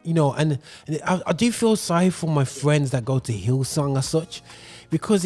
you know, and I do feel sorry for my friends that go to Hillsong as such, because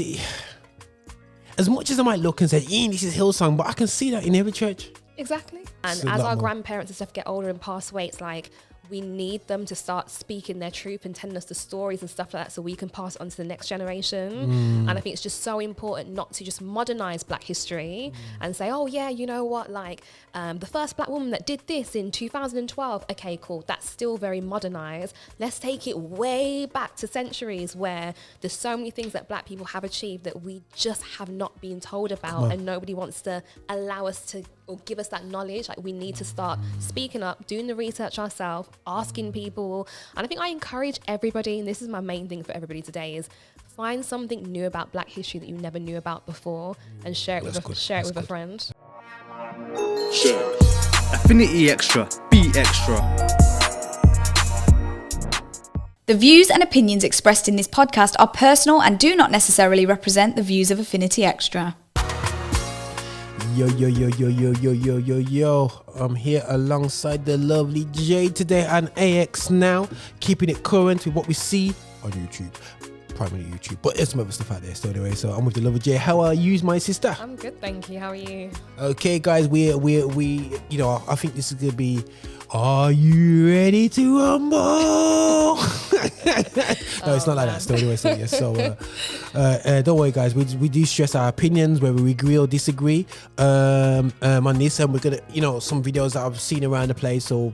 as much as I might look and say, this is Hillsong, but I can see that in every church. Exactly. And as our grandparents and stuff get older and pass away, it's like we need them to start speaking their truth and telling us the stories and stuff like that so we can pass it on to the next generation. And I think it's just so important not to just modernize Black history and say, oh yeah, you know what, like the first Black woman that did this in 2012. Okay, cool. That's still very modernized. Let's take it way back to centuries where there's so many things that Black people have achieved that we just have not been told about, and nobody wants to allow us to or give us that knowledge. Like, we need to start speaking up, doing the research ourselves, asking people. And I think I encourage everybody, and this is my main thing for everybody today, is find something new about Black history that you never knew about before and share it with a friend. Share. Affinity Xtra. Be extra. The views and opinions expressed in this podcast are personal and do not necessarily represent the views of Affinity Xtra. Yo. I'm here alongside the lovely Jade today and AXNow, keeping it current with what we see on YouTube. Primarily YouTube, but there's some other stuff out there still anyway. So I'm with the lovely Jade. How are you, my sister? I'm good, thank you. How are you? Okay, guys, we you know, I think this is gonna be, are you ready to rumble? No, it's not like that still anyway. So yes, so don't worry, guys. We do stress our opinions, whether we agree or disagree on this, and we're gonna, you know, some videos that I've seen around the place. So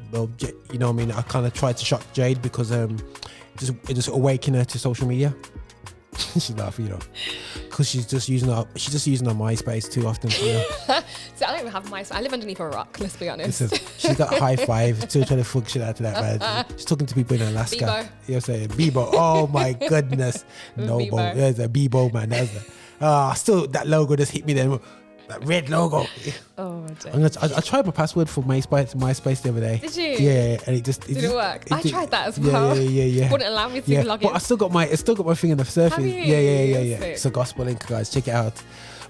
you know, I mean, I kind of tried to shock Jade because just awaken her to social media. She's laughing, you know, because she's just using our MySpace too often. You know? So I don't even have MySpace. I live underneath a rock. Let's be honest. Listen, she's got high five. Still trying to function out of that, man. She's talking to people in Alaska. Bebo. You know what I'm saying? Bebo. Oh my goodness. No, Bebo. There's a Bebo, man. Still that logo just hit me then. That red logo. Oh, dear. I tried my password for MySpace the other day. Did you? Yeah, and it Did it work? I tried that as well. Yeah. Wouldn't allow me to log in. But I still got my thing on the surface. Have you? Yeah. Sick. It's a gospel link, guys. Check it out.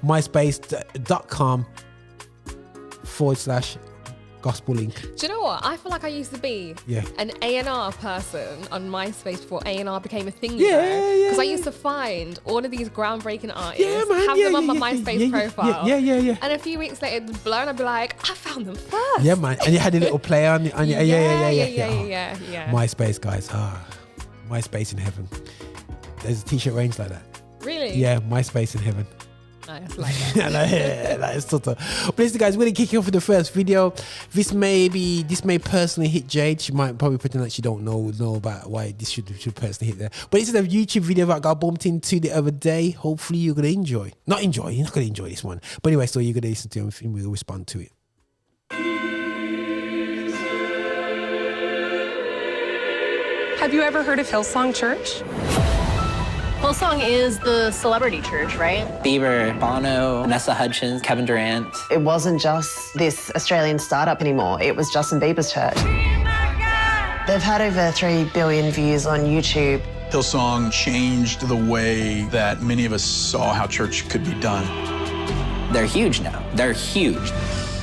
MySpace.com/gospel link. Do you know what? I feel like I used to be an A&R person on MySpace before A&R became a thing. Because I used to find all of these groundbreaking artists, have them on my MySpace profile. Yeah. And a few weeks later, it'd blow, and I'd be like, I found them first. Yeah, man. And you had a little play on your Yeah. MySpace, guys. MySpace in heaven. There's a t-shirt range like that. Really? Yeah, MySpace in heaven. Nice, like that. That is sort of. But listen, guys, we're gonna kick off with the first video. This may personally hit Jade. She might probably pretend like she don't know about why this should personally hit there. But this is a YouTube video that I got bumped into the other day. Hopefully you're gonna enjoy. You're not gonna enjoy this one. But anyway, so you're gonna listen to it and we'll respond to it. Have you ever heard of Hillsong Church? Hillsong is the celebrity church, right? Bieber, Bono, Vanessa Hudgens, Kevin Durant. It wasn't just this Australian startup anymore. It was Justin Bieber's church. They've had over 3 billion views on YouTube. Hillsong changed the way that many of us saw how church could be done. They're huge now. They're huge.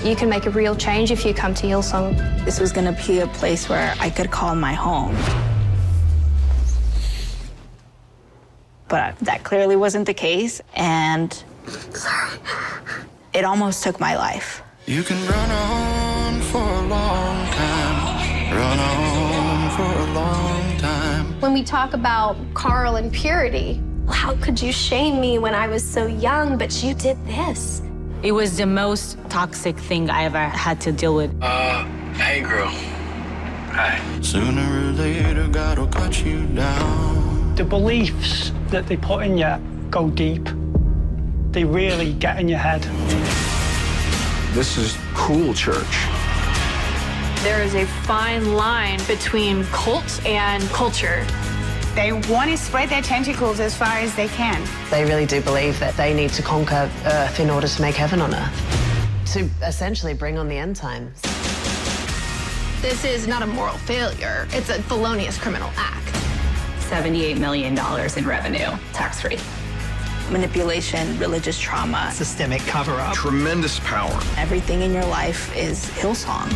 You can make a real change if you come to Hillsong. This was going to be a place where I could call my home. But that clearly wasn't the case, and it almost took my life. You can run on for a long time, run on for a long time. When we talk about Carl and purity, how could you shame me when I was so young, but you did this? It was the most toxic thing I ever had to deal with. Hey girl. Hi. Sooner or later, God will cut you down. The beliefs that they put in you go deep. They really get in your head. This is cool church. There is a fine line between cult and culture. They want to spread their tentacles as far as they can. They really do believe that they need to conquer Earth in order to make heaven on Earth, to essentially bring on the end times. This is not a moral failure. It's a felonious criminal act. $78 million in revenue, tax-free. Manipulation, religious trauma, systemic cover-up. Tremendous power. everything in your life is Hillsong.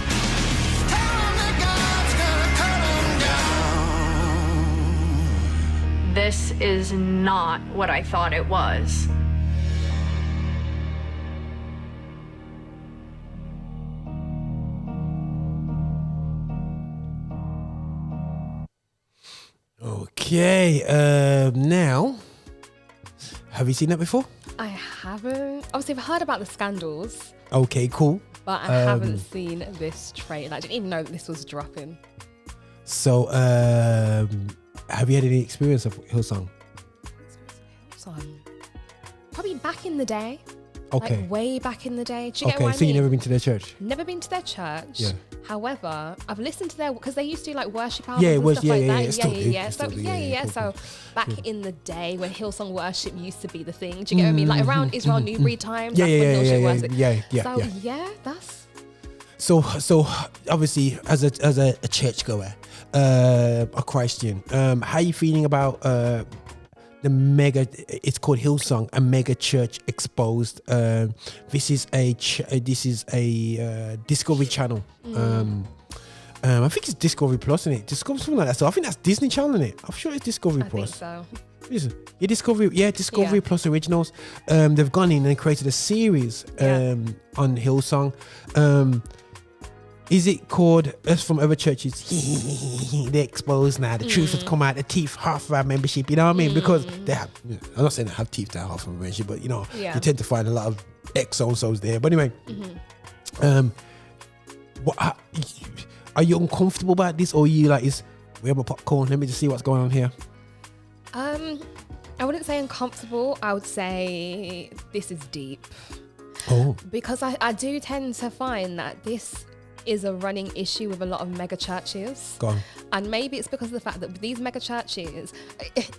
this is not what I thought it was. Okay, now, have you seen that before? I haven't. Obviously, I've heard about the scandals. Okay, cool. But I haven't seen this trailer. I didn't even know that this was dropping. So, have you had any experience of Hillsong? Probably back in the day. Okay. Like way back in the day. Do you get what I mean? So you've never been to their church? Never been to their church. Yeah. However, I've listened to their, because they used to do like worship albums Yeah, it was, and stuff yeah, like that. So back in the day when Hillsong worship used to be the thing. Do you get what I mean? Like around Israel New Breed times. That's when Hillsong worship. So that's. So obviously as a churchgoer, a Christian, how are you feeling about the mega? It's called Hillsong, a mega church exposed. This is a Discovery Channel. I think it's Discovery Plus, isn't it? Discovery, something like that. So I think that's Disney Channel, isn't it? I'm sure it's Discovery Plus. I think so. Discovery Plus Originals. They've gone in and created a series on Hillsong. Is it called Us From Other Churches? They're exposed now. The truth has come out. The teeth, half of our membership. You know what I mean? Because they have. I'm not saying they have teeth that are half of our membership, but you tend to find a lot of ex-so-and-sos there. But anyway, are you uncomfortable about this, or are you like, we have a popcorn? Let me just see what's going on here. I wouldn't say uncomfortable. I would say this is deep. Oh. Because I do tend to find that this is a running issue with a lot of mega churches. Go on. And maybe it's because of the fact that these mega churches,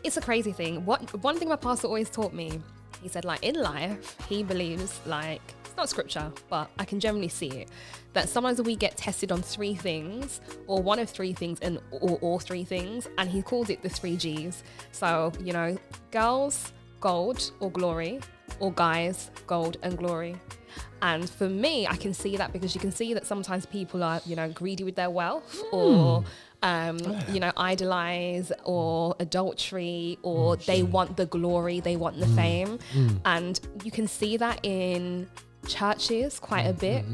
it's a crazy thing. One thing my pastor always taught me, he said, like, in life, he believes, like, it's not scripture, but I can generally see it, that sometimes we get tested on three things, or one of three things, or all three things, and he calls it the 3 Gs. So, girls, gold or glory, or guys, gold and glory. And for me, I can see that because you can see that sometimes people are, greedy with their wealth, or, idolize, or adultery, or they want the glory, they want the fame. And you can see that in churches quite a bit.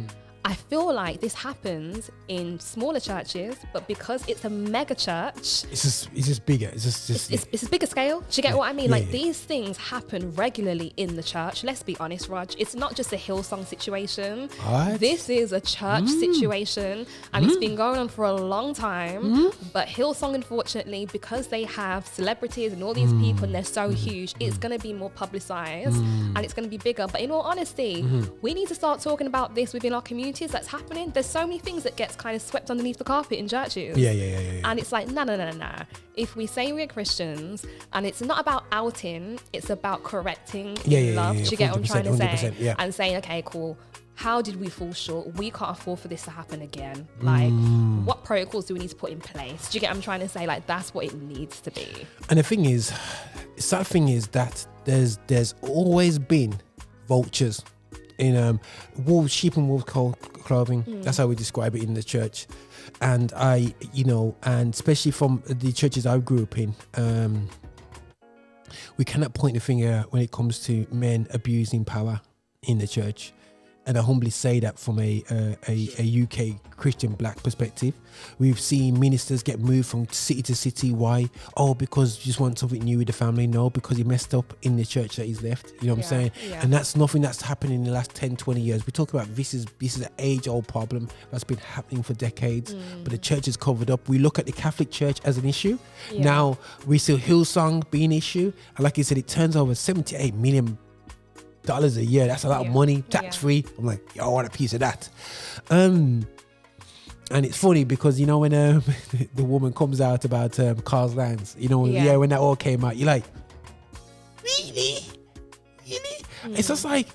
I feel like this happens in smaller churches, but because it's a mega church, it's just bigger. It's a bigger scale. Do you get what I mean? These things happen regularly in the church. Let's be honest, Raj. It's not just a Hillsong situation. What? This is a church situation, and it's been going on for a long time. But Hillsong, unfortunately, because they have celebrities and all these people, and they're so huge, it's going to be more publicized and it's going to be bigger. But in all honesty, we need to start talking about this within our community. That's happening. There's so many things that gets kind of swept underneath the carpet in churches. Yeah. And it's like, no. If we say we're Christians, and it's not about outing, it's about correcting in love. Do you get what I'm trying to say? Yeah. And saying, okay, cool. How did we fall short? We can't afford for this to happen again. Like, what protocols do we need to put in place? Do you get what I'm trying to say? Like, that's what it needs to be. And the thing is, sad thing is that there's always been vultures in sheep and wolf clothing. That's how we describe it in the church. And and especially from the churches I grew up in, we cannot point the finger when it comes to men abusing power in the church. And I humbly say that from a UK Christian black perspective. We've seen ministers get moved from city to city. Why? Oh, because you just want something new with the family. No, because he messed up in the church that he's left. You know what I'm saying? Yeah. And that's nothing that's happened in the last 10, 20 years. We talk about this is an age-old problem that's been happening for decades, but the church is covered up. We look at the Catholic Church as an issue. Yeah. Now we see Hillsong being an issue. And like you said, it turns over $78 million a year. That's a lot of money, tax-free. I'm like, I want a piece of that. And it's funny because when the woman comes out about Carl's Lands, when that all came out, you're like, really? It's just like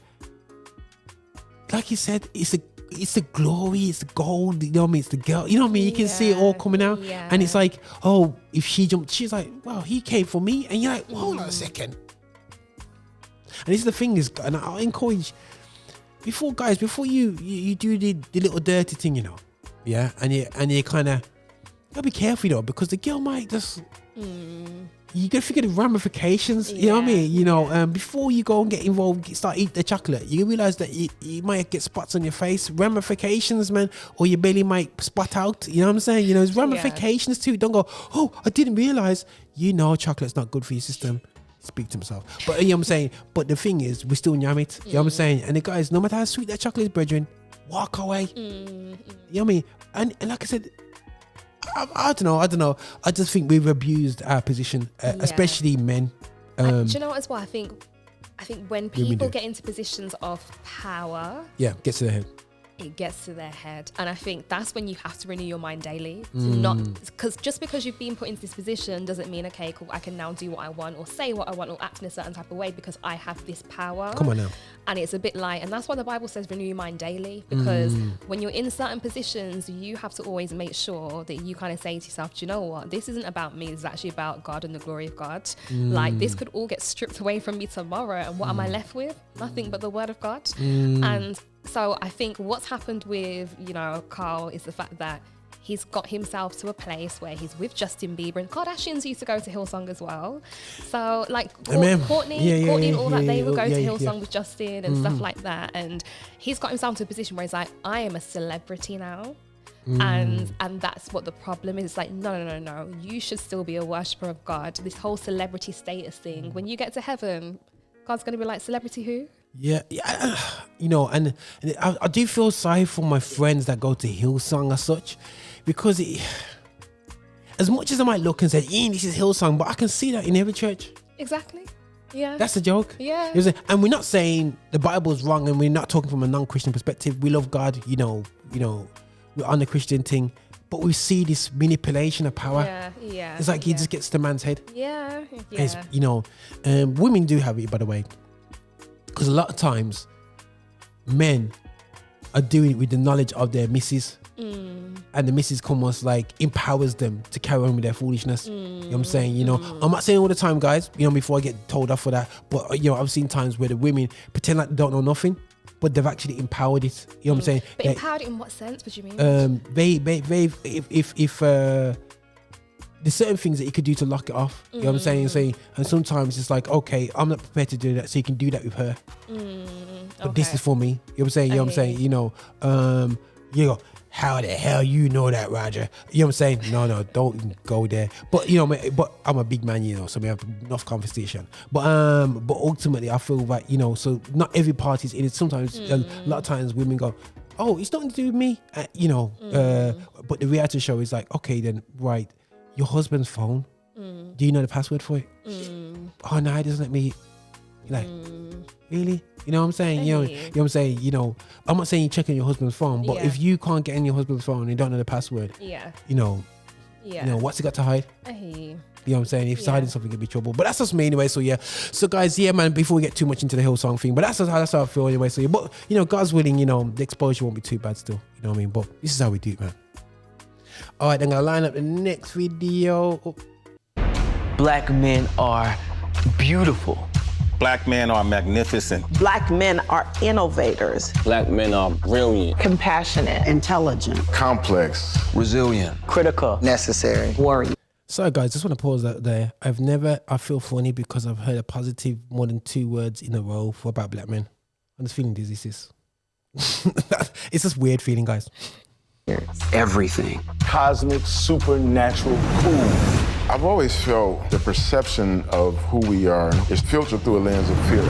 you said, it's the glory, it's the gold, it's the girl, you can see it all coming out. And it's like, oh, if she jumped, she's like, well, he came for me, and you're like, hold on a second. And this is the thing is, and I'll encourage before you do the little dirty thing, and you kind of gotta be careful though, because the girl might just. You gotta figure the ramifications. You know what I mean? You know, before you go and get involved, start eating the chocolate, you realize that you might get spots on your face, ramifications, man, or your belly might spot out. You know what I'm saying? You know, there's ramifications too. Don't go, oh, I didn't realize. You know, chocolate's not good for your system. Speak to himself. But you know what I'm saying? But the thing is, we still yam it. You know what I'm saying? And the guys, no matter how sweet that chocolate is, brethren, walk away. You know what I mean? And like I said, I don't know. I just think we've abused our position, especially men. Do you know what as well? I think when people get into positions of power, gets to their head. It gets to their head, and I think that's when you have to renew your mind daily. To not, because just because you've been put into this position doesn't mean, okay, cool, I can now do what I want or say what I want or act in a certain type of way because I have this power. Come on now. And it's a bit like, and that's why the Bible says renew your mind daily, because when you're in certain positions, you have to always make sure that you kind of say to yourself, do you know what? This isn't about me. This is actually about God and the glory of God. Like, this could all get stripped away from me tomorrow, and what am I left with? Nothing but the word of God. And so I think what's happened with, you know, Carl is the fact that he's got himself to a place where he's with Justin Bieber, and Kardashians used to go to Hillsong as well. So like Courtney and all that, they would go to Hillsong with Justin and stuff like that. And he's got himself to a position where he's like, I am a celebrity now. And that's what the problem is. It's like, no. You should still be a worshiper of God. This whole celebrity status thing. When you get to heaven, God's going to be like, celebrity who? Yeah, you know, and I do feel sorry for my friends that go to Hillsong as such, because as much as I might look and say, this is Hillsong, but I can see that in every church. Exactly. Yeah. That's a joke. Yeah. And we're not saying the Bible's wrong, and we're not talking from a non-Christian perspective. We love God, you know, we're on the Christian thing, but we see this manipulation of power. Yeah. It's like he just gets to man's head. Yeah. It's, you know, women do have it, by the way. Because a lot of times, men are doing it with the knowledge of their missus. And the missus almost like empowers them to carry on with their foolishness. You know what I'm saying? You know, I'm not saying all the time, guys, you know, before I get told off for that. But, you know, I've seen times where the women pretend like they don't know nothing, but they've actually empowered it. You know what I'm saying? But empowered in what sense? What do you mean? If there's certain things that you could do to lock it off. You know what I'm saying? And sometimes it's like, okay, I'm not prepared to do that, so you can do that with her. But this is for me. You know what I'm saying? You know what I'm saying? You know, you know, how the hell you know that, Roger? You know what I'm saying? No, don't even go there. But you know, but I'm a big man, you know, so we have enough conversation. But ultimately, I feel like, you know, so not every party's in it. Sometimes, a lot of times, women go, "Oh, it's nothing to do with me," you know. But the reality show is like, okay, then right. Your husband's phone, do you know the password for it? Oh no, it doesn't let me. Like, really? You know what I'm saying? You know what I'm saying? You know, I'm not saying you check on your husband's phone, but if you can't get in your husband's phone and you don't know the password, you know, what's he got to hide? I hear you. You know what I'm saying? If he's hiding something, it'd be trouble. But that's just me anyway. So so guys, man. Before we get too much into the Hillsong thing, but that's how I feel anyway. So but you know, God's willing, you know, the exposure won't be too bad still. You know what I mean? But this is how we do it, man. All right, I'm gonna line up the next video. Black men are beautiful. Black men are magnificent. Black men are innovators. Black men are brilliant. Compassionate. Intelligent. Complex. Resilient. Critical. Necessary. Worried. Sorry guys, just want to pause that there. I feel funny because I've heard a positive more than 2 words in a row about black men. I'm just feeling dizzy, sis. It's just weird feeling, guys. Everything. Cosmic, supernatural, cool. I've always felt the perception of who we are is filtered through a lens of fear.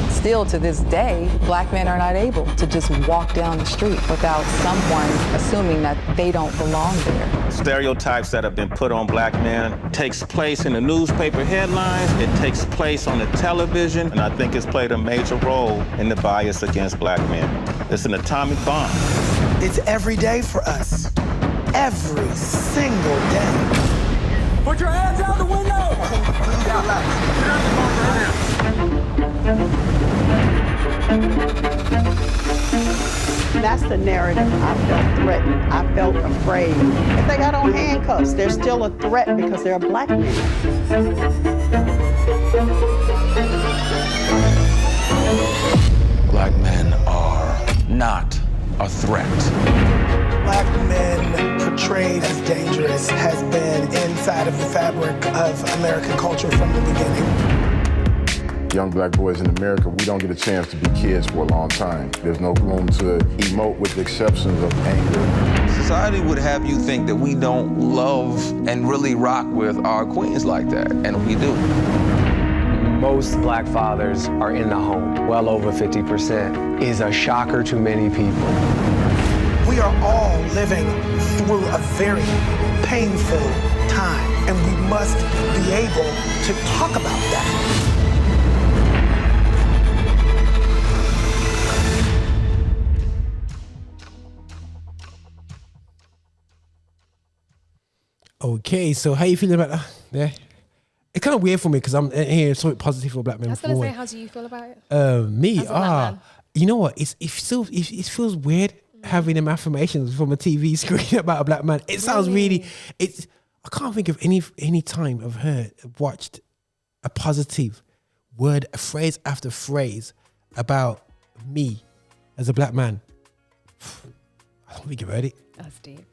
Still to this day, black men are not able to just walk down the street without someone assuming that they don't belong there. Stereotypes that have been put on black men takes place in the newspaper headlines, it takes place on the television, and I think it's played a major role in the bias against black men. It's an atomic bomb. It's every day for us. Every single day. Put your hands out the window! That's the narrative. I felt threatened. I felt afraid. If they got on handcuffs, they're still a threat because they're a black man. Black men are not a threat. Black men portrayed as dangerous has been inside of the fabric of American culture from the beginning. Young black boys in America, we don't get a chance to be kids for a long time. There's no room to emote with the exceptions of anger. Society would have you think that we don't love and really rock with our queens like that, and we do. Most black fathers are in the home. Well over 50% is a shocker to many people. We are all living through a very painful time, and we must be able to talk about that. Okay, so how you feeling about that? Yeah. It's kind of weird for me because I'm hearing something positive for black men. I was going to say, how do you feel about it? You know what? It feels weird having them affirmations from a TV screen about a black man. It sounds really. I can't think of any time I've watched a positive word, a phrase after phrase about me as a black man. I don't think I've heard it. That's deep.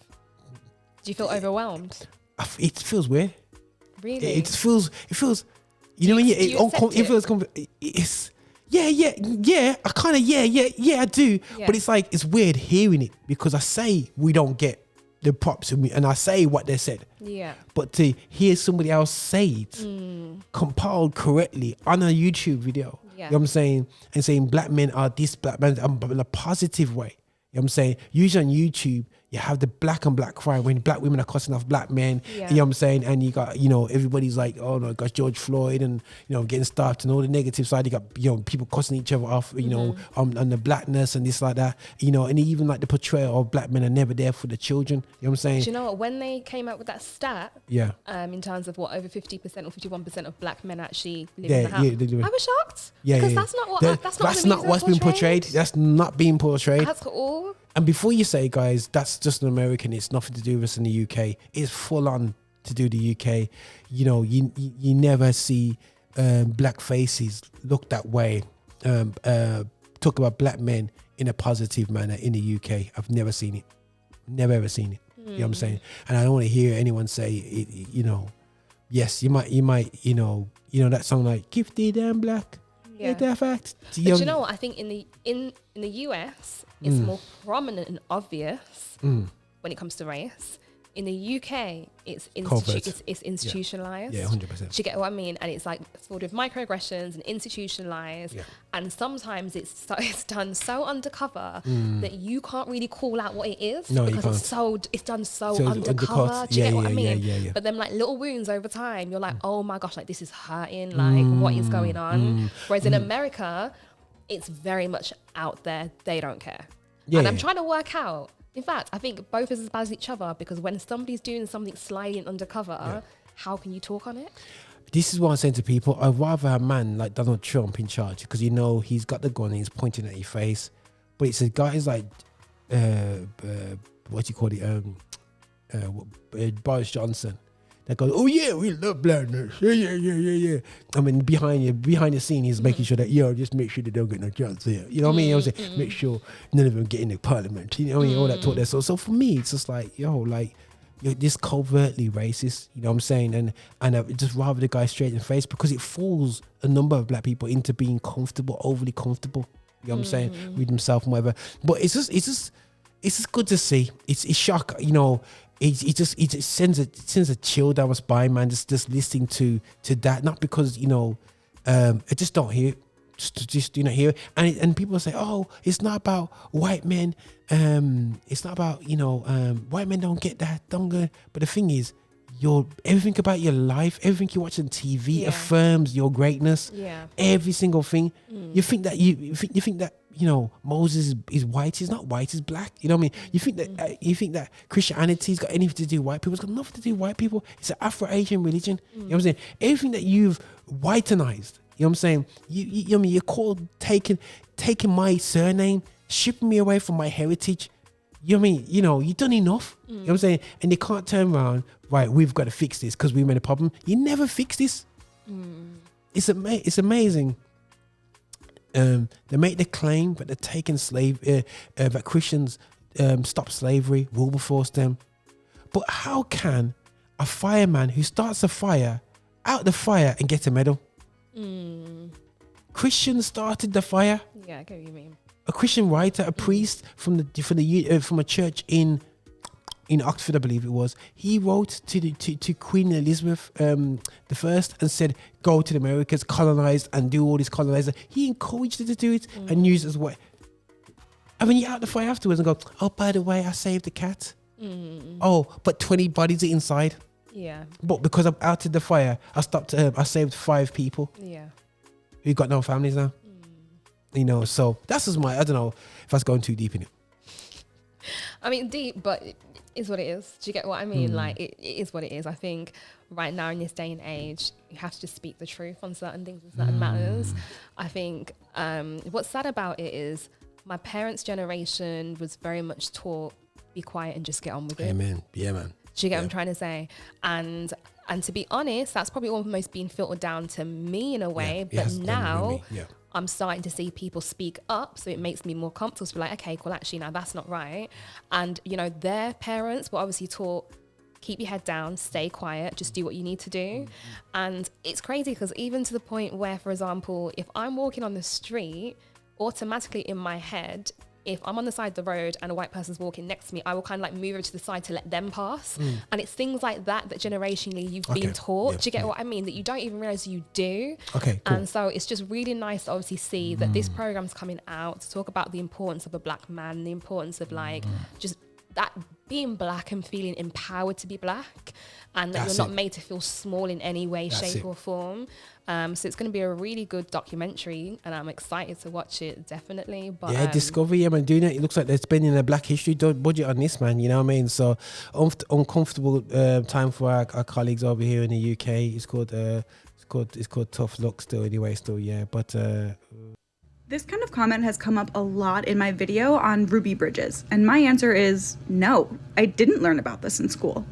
Do you feel overwhelmed? It feels weird. Really? It feels. You know when it feels. It's yeah. I kind of I do. Yeah. But it's like it's weird hearing it because I say we don't get the props of me, and I say what they said. Yeah. But to hear somebody else say it compiled correctly on a YouTube video, you know what I'm saying, and saying black men are this, black men but in a positive way. You know what I'm saying? Usually on YouTube, you have the black on black crime when black women are cussing off black men. Yeah. You know what I'm saying? And you got, everybody's like, oh no, gosh, George Floyd and, getting starved and all the negative side. You got, people cussing each other off, on the blackness and this like that, and even like the portrayal of black men are never there for the children. You know what I'm saying? Do you know what? When they came out with that stat, in terms of what over 50% or 51% of black men actually live in the house, I was shocked. Because that's not what's been portrayed. That's not being portrayed at all. And before you say, guys, that's just an American, it's nothing to do with us in the UK. It's full on to do the UK. You never see black faces look that way. Talk about black men in a positive manner in the UK. I've never seen it. Never ever seen it. You know what I'm saying? And I don't want to hear anyone say it, yes, you might, that song like gifted and black. Yeah. That fact. But you know what? I think in the US, it's more prominent and obvious when it comes to race. In the UK, it's institutionalized. Yeah, 100%. Do you get what I mean? And it's like sort of microaggressions and institutionalized. Yeah. And sometimes it's done so undercover that you can't really call out what it is because it's done so undercover. Do you get what I mean? Yeah. But then like little wounds over time, you're like, oh my gosh, like this is hurting. Like what is going on? Whereas in America, it's very much out there. They don't care. And I'm trying to work out. In fact, I think both is as bad as each other because when somebody's doing something sliding undercover, how can you talk on it? This is what I'm saying to people. I'd rather a man like Donald Trump in charge because he's got the gun and he's pointing at your face. But it's a guys like what do you call it? Boris Johnson. That goes, oh yeah, we love blackness. Yeah. I mean, behind the scene, he's making sure that just make sure they don't get no chance here. You know what I mean? I was saying, make sure none of them get in the parliament. You know what I mean? All that talk there. So for me, it's just like, you're this covertly racist. You know what I'm saying? And I just rather the guy straight in the face because it fools a number of black people into being comfortable, overly comfortable. You know what I'm saying? With himself and whatever. But it's just good to see. It's shock. It just sends a chill down my spine, man. Just listening to that, not because I just don't hear it. Just hear it. And people say, oh, it's not about white men. It's not about white men don't get that. Don't go. But the thing is, everything about your life, everything you watch on TV affirms your greatness. Yeah. Every single thing. You think that you think that. Moses is white. He's not white. He's black. You know what I mean? You think that Christianity's got anything to do with white people? It's got nothing to do with white people. It's an Afro-Asian religion. You know what I'm saying? Everything that you've whitenized. You know what I'm saying? You're called taking my surname, shipping me away from my heritage. You know what I mean? You've done enough. You know what I'm saying? And they can't turn around. Right, we've got to fix this because we made a problem. You never fix this. It's amazing. They make the claim that they're taking that Christians stop slavery, Wilberforce them. But how can a fireman who starts a fire out the fire and get a medal? Christians started the fire. Yeah, I get what you mean. A Christian writer, a priest from a church in Oxford, I believe it was. He wrote to Queen Elizabeth the First and said, "Go to the Americas, colonize, and do all this colonizer." He encouraged her to do it and use it as what. And then you out the fire afterwards and go, "Oh, by the way, I saved the cat." Oh, but 20 bodies are inside. Yeah. But because I'm out in the fire, I saved 5 people. Yeah. Who got no families now. You know, so that's just I don't know if I was going too deep in it. I mean, deep, but it is what it is. Do you get what I mean? Like, it is what it is. I think right now in this day and age, you have to just speak the truth on certain things and certain matters. I think what's sad about it is my parents' generation was very much taught, be quiet and just get on with it. Amen. Yeah, man. Do you get what I'm trying to say? And to be honest, that's probably almost been filtered down to me in a way. But now I'm starting to see people speak up. So it makes me more comfortable to be like, okay, cool, actually, now that's not right. And, you know, their parents were obviously taught, keep your head down, stay quiet, just do what you need to do. And it's crazy because even to the point where, for example, if I'm walking on the street, automatically in my head, if I'm on the side of the road and a white person's walking next to me, I will kind of like move over to the side to let them pass. And it's things like that generationally you've been taught. Do you get what I mean? That you don't even realize you do. Okay, cool. And so it's just really nice to obviously see that this program's coming out to talk about the importance of a black man, the importance of like just that being black and feeling empowered to be black, and that you're not made to feel small in any way, shape or form. So it's going to be a really good documentary, and I'm excited to watch it, definitely. But yeah, Discovery, man, doing it. It looks like they're spending a Black History budget on this, man. You know what I mean? So uncomfortable time for our colleagues over here in the UK. It's called Tough Luck still, anyway. Still, yeah. But this kind of comment has come up a lot in my video on Ruby Bridges, and my answer is no. I didn't learn about this in school.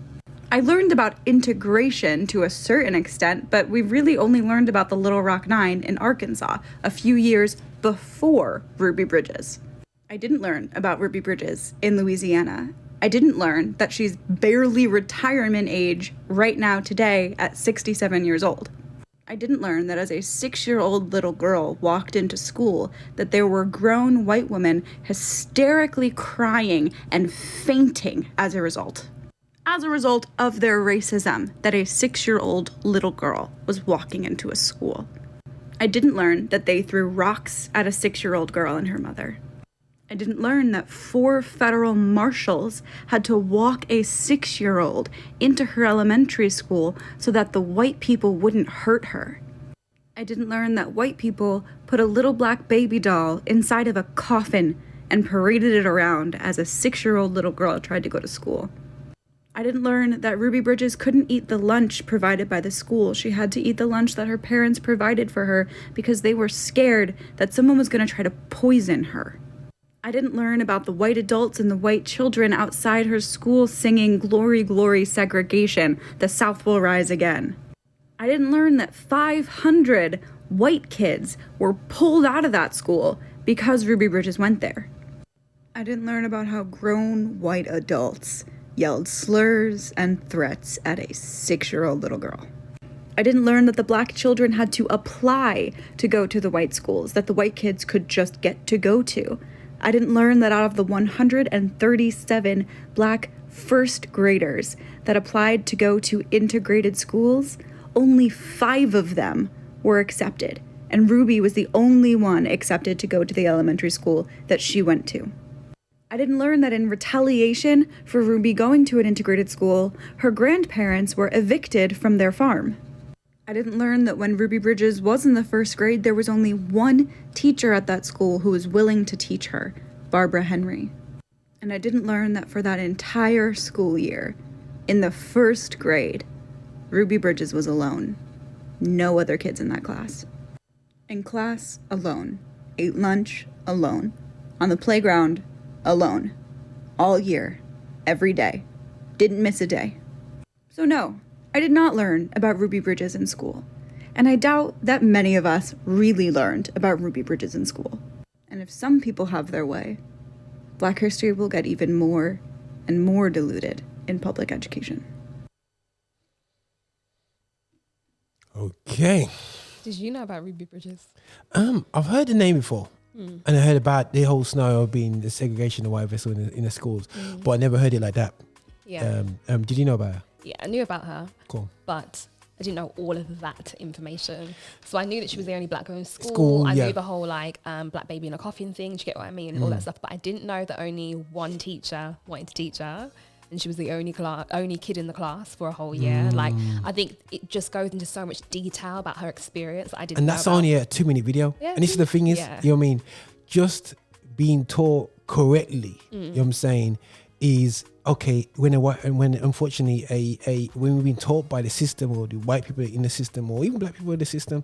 I learned about integration to a certain extent, but we really only learned about the Little Rock Nine in Arkansas a few years before Ruby Bridges. I didn't learn about Ruby Bridges in Louisiana. I didn't learn that she's barely retirement age right now today at 67 years old. I didn't learn that as a 6-year-old little girl walked into school that there were grown white women hysterically crying and fainting as a result of their racism, that a 6-year-old little girl was walking into a school. I didn't learn that they threw rocks at a 6-year-old girl and her mother. I didn't learn that 4 federal marshals had to walk a 6-year-old into her elementary school so that the white people wouldn't hurt her. I didn't learn that white people put a little black baby doll inside of a coffin and paraded it around as a 6-year-old little girl tried to go to school. I didn't learn that Ruby Bridges couldn't eat the lunch provided by the school. She had to eat the lunch that her parents provided for her because they were scared that someone was going to try to poison her. I didn't learn about the white adults and the white children outside her school singing "Glory, Glory, Segregation, the South will rise again." I didn't learn that 500 white kids were pulled out of that school because Ruby Bridges went there. I didn't learn about how grown white adults yelled slurs and threats at a 6-year-old little girl. I didn't learn that the black children had to apply to go to the white schools that the white kids could just get to go to. I didn't learn that out of the 137 black first graders that applied to go to integrated schools, only 5 of them were accepted, and Ruby was the only one accepted to go to the elementary school that she went to. I didn't learn that in retaliation for Ruby going to an integrated school, her grandparents were evicted from their farm. I didn't learn that when Ruby Bridges was in the 1st grade, there was only one teacher at that school who was willing to teach her, Barbara Henry. And I didn't learn that for that entire school year, in the 1st grade, Ruby Bridges was alone. No other kids in that class. In class, alone. Ate lunch, alone. On the playground, alone. All year. Every day. Didn't miss a day. So no, I did not learn about Ruby Bridges in school. And I doubt that many of us really learned about Ruby Bridges in school. And if some people have their way, Black history will get even more and more diluted in public education. Okay. Did you know about Ruby Bridges? I've heard the name before. And I heard about the whole scenario of being the segregation of white vessel in the schools. But I never heard it like that. Yeah. Did you know about her? Yeah, I knew about her. Cool. But I didn't know all of that information. So I knew that she was the only black girl in school. I knew the whole like black baby in a coffin thing. Do you get what I mean? All that stuff. But I didn't know that only one teacher wanted to teach her. And she was the only kid in the class for a whole year. Like, I think it just goes into so much detail about her experience that I didn't know. And that's only a 2-minute video. Yeah. And this is the thing is, you know what I mean? Just being taught correctly, you know what I'm saying, is okay when unfortunately when we've been taught by the system or the white people in the system or even black people in the system,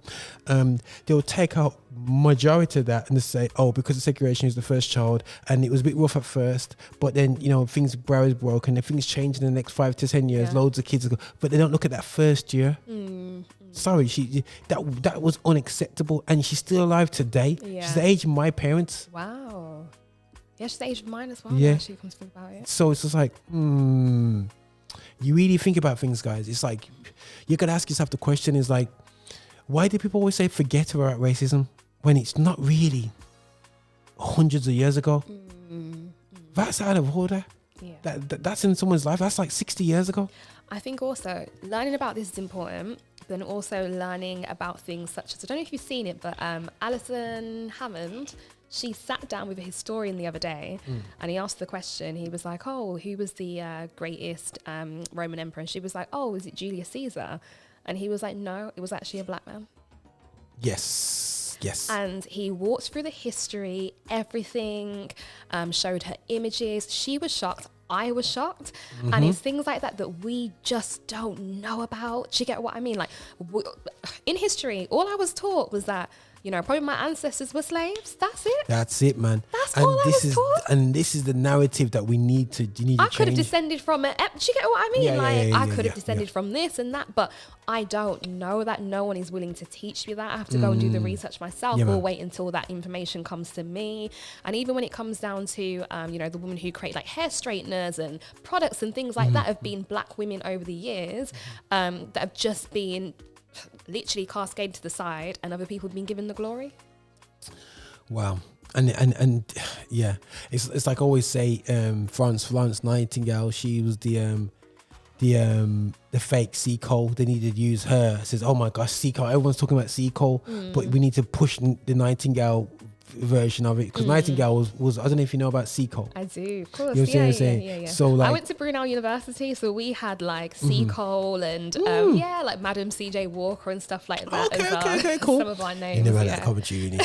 they'll take out majority of that and just say, oh, because the segregation is the first child and it was a bit rough at first, but then things barriers broke and things change in the next 5 to 10 years. Loads of kids but they don't look at that first year. Sorry, that was unacceptable, and she's still alive today. She's the age of my parents. Wow. Yeah, she's the age of mine as well. Yeah. She comes to think about it. So it's just like, you really think about things, guys. It's like, you got to ask yourself the question is like, why do people always say forget about racism when it's not really hundreds of years ago? That's out of order. Yeah. That's in someone's life. That's like 60 years ago. I think also learning about this is important, but then also learning about things such as, I don't know if you've seen it, but Alison Hammond, she sat down with a historian the other day and he asked the question, he was like, oh, who was the greatest Roman emperor? And she was like, oh, is it Julius Caesar? And he was like, no, it was actually a black man. Yes. And he walked through the history, everything, showed her images. She was shocked. I was shocked. And it's things like that that we just don't know about. Do you get what I mean? Like in history, all I was taught was that, probably my ancestors were slaves. That's it. That's it, man. That's all I was taught. And this is the narrative that we need to I could have descended from it. Do you get what I mean? I could have descended from this and that, but I don't know that. No one is willing to teach me that. I have to go and do the research myself or wait until that information comes to me. And even when it comes down to, the women who create like hair straighteners and products and things like that have been black women over the years that have just been literally cascaded to the side and other people have been given the glory. Wow. And yeah, it's like I always say, Florence Nightingale, she was the fake Seacole. They needed to use her. It says, oh my gosh, Seacole, everyone's talking about Seacole, but we need to push the Nightingale version of it because Nightingale was I don't know if you know about Seacole. I do, of course. You know what I'm saying? Yeah. So like, I went to Brunel University, so we had like Seacole and like Madam C.J. Walker and stuff like that. Okay, cool. Some of our names. You never had that Coventry uni.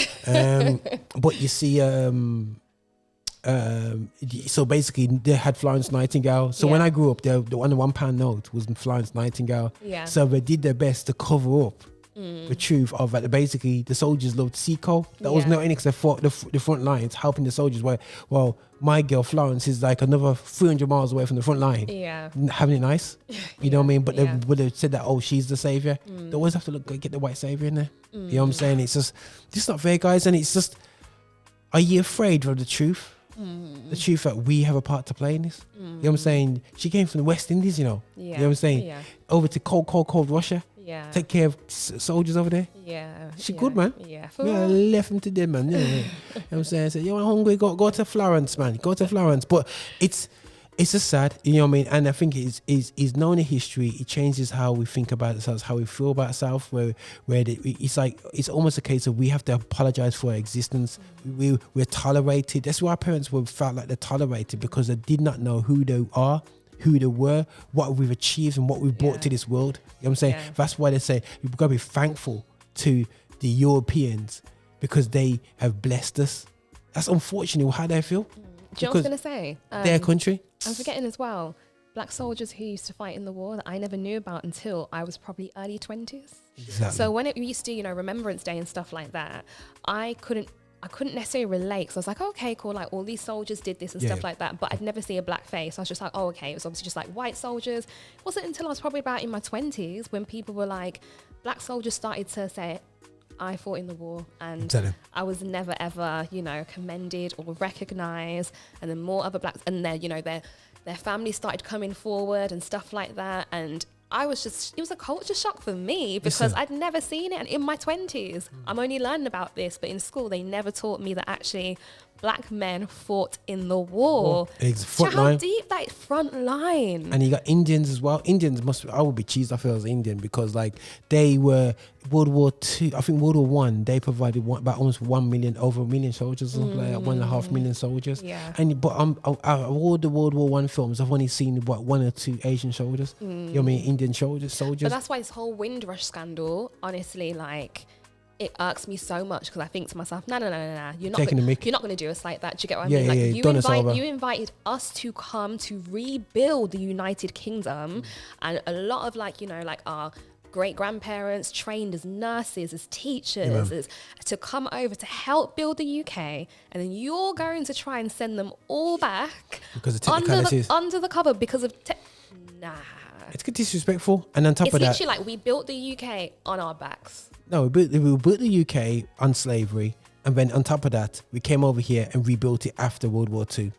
But you see, so basically they had Florence Nightingale. So when I grew up, the £1 note was Florence Nightingale. Yeah. So they did their best to cover up the truth of that. Basically, the soldiers loved Seacole. That was not in it because they fought the front lines, helping the soldiers. Well, my girl Florence is like another 300 miles away from the front line. Yeah, having it nice. You know what I mean? But they would have said that, oh, she's the savior. They always have to get the white savior in there. You know what I'm saying? It's just not fair, guys. And it's just, are you afraid of the truth? The truth that we have a part to play in this. You know what I'm saying? She came from the West Indies, you know. You know what I'm saying? Over to cold Russia. Yeah. Take care of soldiers over there. Yeah. She good, man. Yeah. Left them to them, man. You know what I'm saying? I said, I'm hungry, go to Florence, man. Go to Florence. But it's just sad, you know what I mean? And I think it's knowing the history, it changes how we think about ourselves, how we feel about ourselves, where it's like, it's almost a case of we have to apologize for our existence. We're tolerated. That's why our parents felt like they're tolerated, because they did not know who they are, who they were, what we've achieved and what we've brought to this world. You know what I'm saying? Yeah. That's why they say you've got to be thankful to the Europeans because they have blessed us. That's unfortunately how they feel. Do you know what I was going to say? Their country. I'm forgetting as well, black soldiers who used to fight in the war that I never knew about until I was probably early 20s. Exactly. So when it used to, Remembrance Day and stuff like that, I couldn't I couldn't necessarily relate. So I was like, okay, cool. Like all these soldiers did this and stuff like that. But I'd never see a black face. I was just like, oh, okay. It was obviously just like white soldiers. It wasn't until I was probably about in my 20s when people were like, black soldiers started to say, I fought in the war, and I was never ever, you know, commended or recognized. And then more other blacks, and then, you know, their families started coming forward and stuff like that. And I was just, it was a culture shock for me because I'd never seen it. And in my 20s, I'm only learning about this, but in school, they never taught me that actually black men fought in the war. So how deep that front line. And you got Indians as well. Indians I would be cheesed if I was Indian, because like they were World War II, I think World War I, they provided about almost over 1 million soldiers, like 1.5 million soldiers. Yeah. But out of all the World War I films, I've only seen what 1 or 2 Asian soldiers. You know what I mean? Indian soldiers. But that's why this whole Windrush scandal, honestly, like, it irks me so much, because I think to myself, no, you're not going to do us like that. Do you get what I mean? Like, you invited us to come to rebuild the United Kingdom, and a lot of, like, you know, like our great grandparents trained as nurses, as teachers, as to come over to help build the UK, and then you're going to try and send them all back because of technicalities under the cover because of it's disrespectful. And on top of that, it's literally like we built the UK on our backs. No, we built the UK on slavery, and then on top of that, we came over here and rebuilt it after World War II.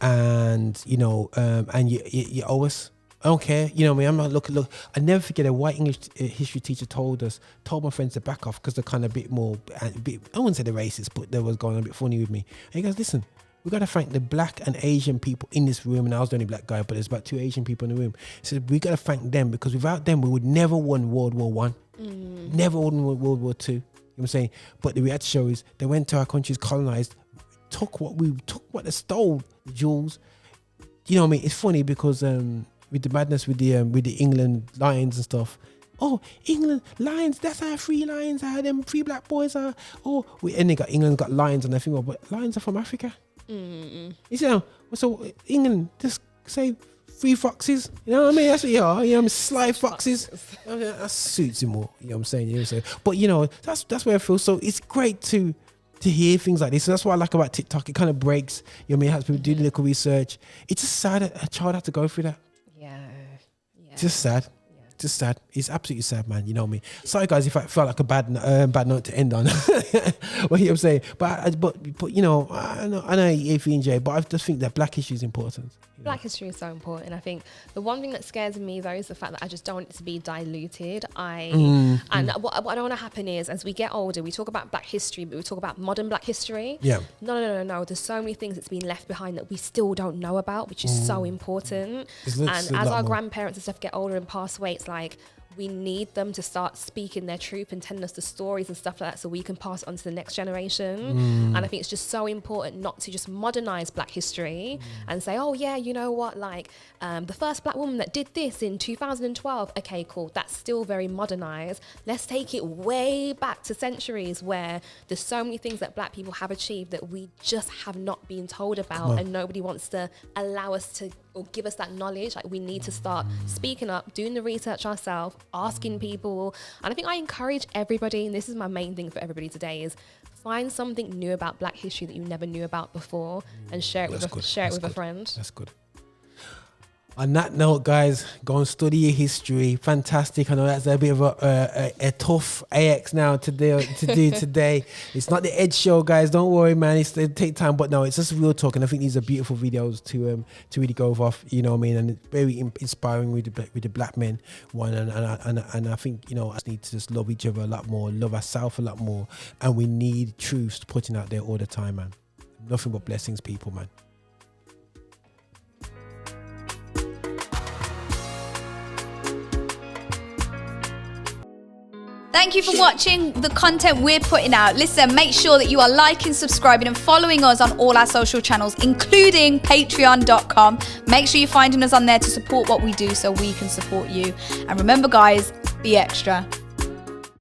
And you know, and you owe us. I don't care. You know what I mean? I'm not look. I never forget a white English history teacher told my friends to back off because they're kind of a bit more. I wouldn't say they're racist, but they was going a bit funny with me. And he goes, listen, we got to thank the black and Asian people in this room. And I was the only black guy, but there's about 2 Asian people in the room. He said, we got to thank them, because without them, we would never won World War I. Never won World War II. You know what I'm saying? But the reality show is they went to our countries, colonized, took what they stole, the jewels. You know what I mean? It's funny because with the madness with the England Lions and stuff. Oh, England Lions, that's how 3 lions, how them 3 black boys are. Oh, and England got lions and everything, but lions are from Africa. You see, so England just say 3 foxes. You know what I mean? That's what you are. You know, sly foxes. That suits him more. You know what I'm saying? You know what I'm saying? But you know, that's where I feel. So it's great to hear things like this. So that's what I like about TikTok. It kind of breaks. You know what I mean? It helps people do the little research. It's just sad that a child had to go through that. Yeah. It's just sad. Just sad. It's absolutely sad, man. You know what I mean? Sorry, guys, if I felt like a bad note to end on. What you know what I'm saying? But you know, I know AFNJ, but I just think that black history is important. Black history is so important. I think the one thing that scares me though is the fact that I just don't want it to be diluted. And what I don't want to happen is, as we get older, we talk about black history, but we talk about modern black history. Yeah. No. There's so many things that's been left behind that we still don't know about, which is so important. And as our grandparents and stuff get older and pass away, it's like we need them to start speaking their truth and telling us the stories and stuff like that, so we can pass it on to the next generation. And I think it's just so important not to just modernize black history and say, oh yeah, you know what, like the first black woman that did this in 2012, okay, cool, that's still very modernized. Let's take it way back to centuries where there's so many things that black people have achieved that we just have not been told about, and nobody wants to allow us to or give us that knowledge. Like, we need to start speaking up, doing the research ourselves, asking people. And I think I encourage everybody, and this is my main thing for everybody today, is find something new about black history that you never knew about before and share it with a friend. That's good. On that note, guys, go and study your history. Fantastic. I know that's a bit of a tough AXNow to do today. It's not the Edge show, guys. Don't worry, man. It take time, but no, it's just real talk. And I think these are beautiful videos to really go off. You know what I mean? And it's very inspiring with the black men one. And I think, you know, us need to just love each other a lot more, love ourselves a lot more, and we need truths putting out there all the time, man. Nothing but blessings, people, man. Thank you for watching the content we're putting out. Listen, make sure that you are liking, subscribing and following us on all our social channels, including patreon.com. Make sure you're finding us on there to support what we do so we can support you. And remember, guys, be extra.